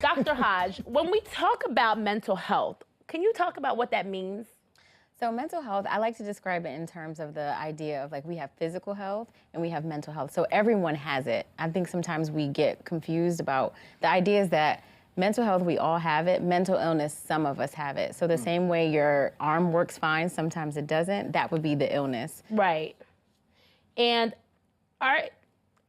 Dr. Hodge, when we talk about mental health, can you talk about what that means? So mental health, I like to describe it in terms of the idea of like we have physical health and we have mental health. So everyone has it. I think sometimes we get confused about the idea is that mental health, we all have it. Mental illness, some of us have it. So the same way your arm works fine, sometimes it doesn't, that would be the illness. Right. And our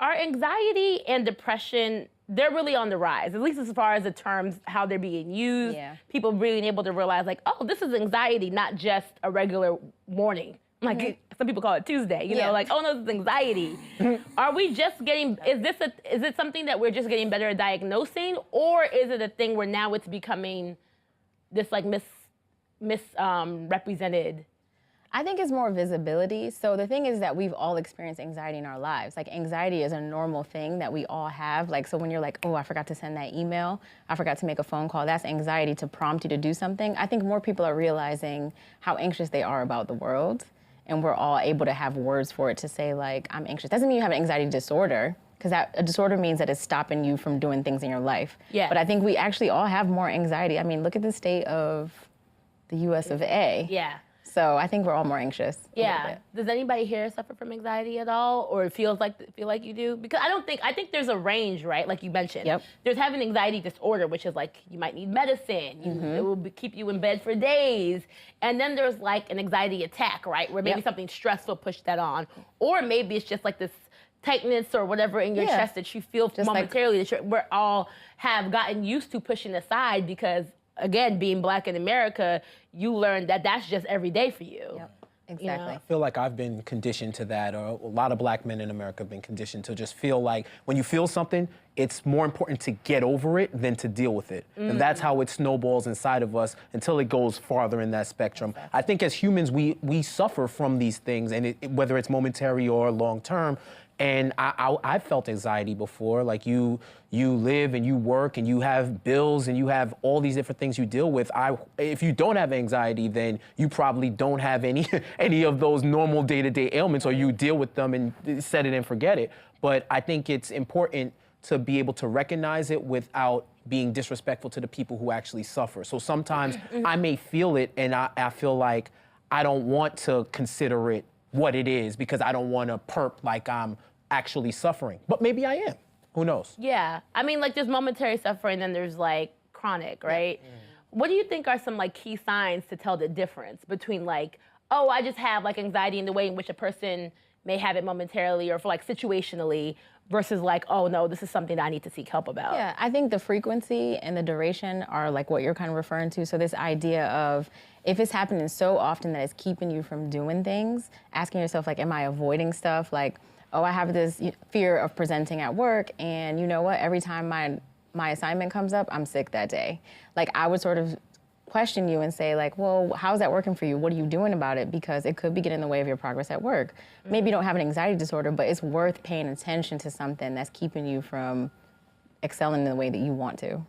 anxiety and depression, they're really on the rise, at least as far as the terms, how they're being used. Yeah. People being able to realize like, oh, this is anxiety, not just a regular morning. Like some people call it Tuesday, you know, like, oh no, this is anxiety. Are we just getting, is it something that we're just getting better at diagnosing, or is it a thing where now it's becoming this like misrepresented? I think it's more visibility. So the thing is that we've all experienced anxiety in our lives. Like anxiety is a normal thing that we all have. Like, so when you're like, oh, I forgot to send that email, I forgot to make a phone call, that's anxiety to prompt you to do something. I think more people are realizing how anxious they are about the world. And we're all able to have words for it to say like, I'm anxious. Doesn't mean you have an anxiety disorder, because a disorder means that it's stopping you from doing things in your life. Yeah. But I think we actually all have more anxiety. I mean, look at the state of the US of A. Yeah. So I think we're all more anxious. Yeah. Does anybody here suffer from anxiety at all, or feel like you do? Because I think there's a range, right? Like you mentioned. Yep. There's having anxiety disorder, which is like you might need medicine. It will keep you in bed for days. And then there's like an anxiety attack, right? Where maybe something stressful pushed that on, or maybe it's just like this tightness or whatever in your chest that you feel just momentarily. Like, that we're all have gotten used to pushing aside because, again, being Black in America, you learn that that's just every day for you. Yep, exactly. You know? I feel like I've been conditioned to that, or a lot of Black men in America have been conditioned to just feel like when you feel something, it's more important to get over it than to deal with it. And that's how it snowballs inside of us until it goes farther in that spectrum. Exactly. I think as humans, we suffer from these things, and whether it's momentary or long-term. And I've felt anxiety before. Like you live and you work and you have bills and you have all these different things you deal with. If you don't have anxiety, then you probably don't have any of those normal day-to-day ailments, or you deal with them and set it and forget it. But I think it's important to be able to recognize it without being disrespectful to the people who actually suffer. So sometimes I may feel it and I feel like I don't want to consider it what it is because I don't want to perp like I'm actually suffering. But maybe I am. Who knows? Yeah. I mean, like, there's momentary suffering, then there's, like, chronic, right? What do you think are some, like, key signs to tell the difference between, like, oh, I just have, like, anxiety in the way in which a person may have it momentarily or for, like, situationally versus, like, oh, no, this is something that I need to seek help about? Yeah, I think the frequency and the duration are, like, what you're kind of referring to. So this idea of if it's happening so often that it's keeping you from doing things, asking yourself, like, am I avoiding stuff? Like, oh, I have this fear of presenting at work, and you know what? Every time my assignment comes up, I'm sick that day. Like, I would sort of question you and say, like, well, how's that working for you? What are you doing about it? Because it could be getting in the way of your progress at work. Maybe you don't have an anxiety disorder, but it's worth paying attention to something that's keeping you from excelling in the way that you want to.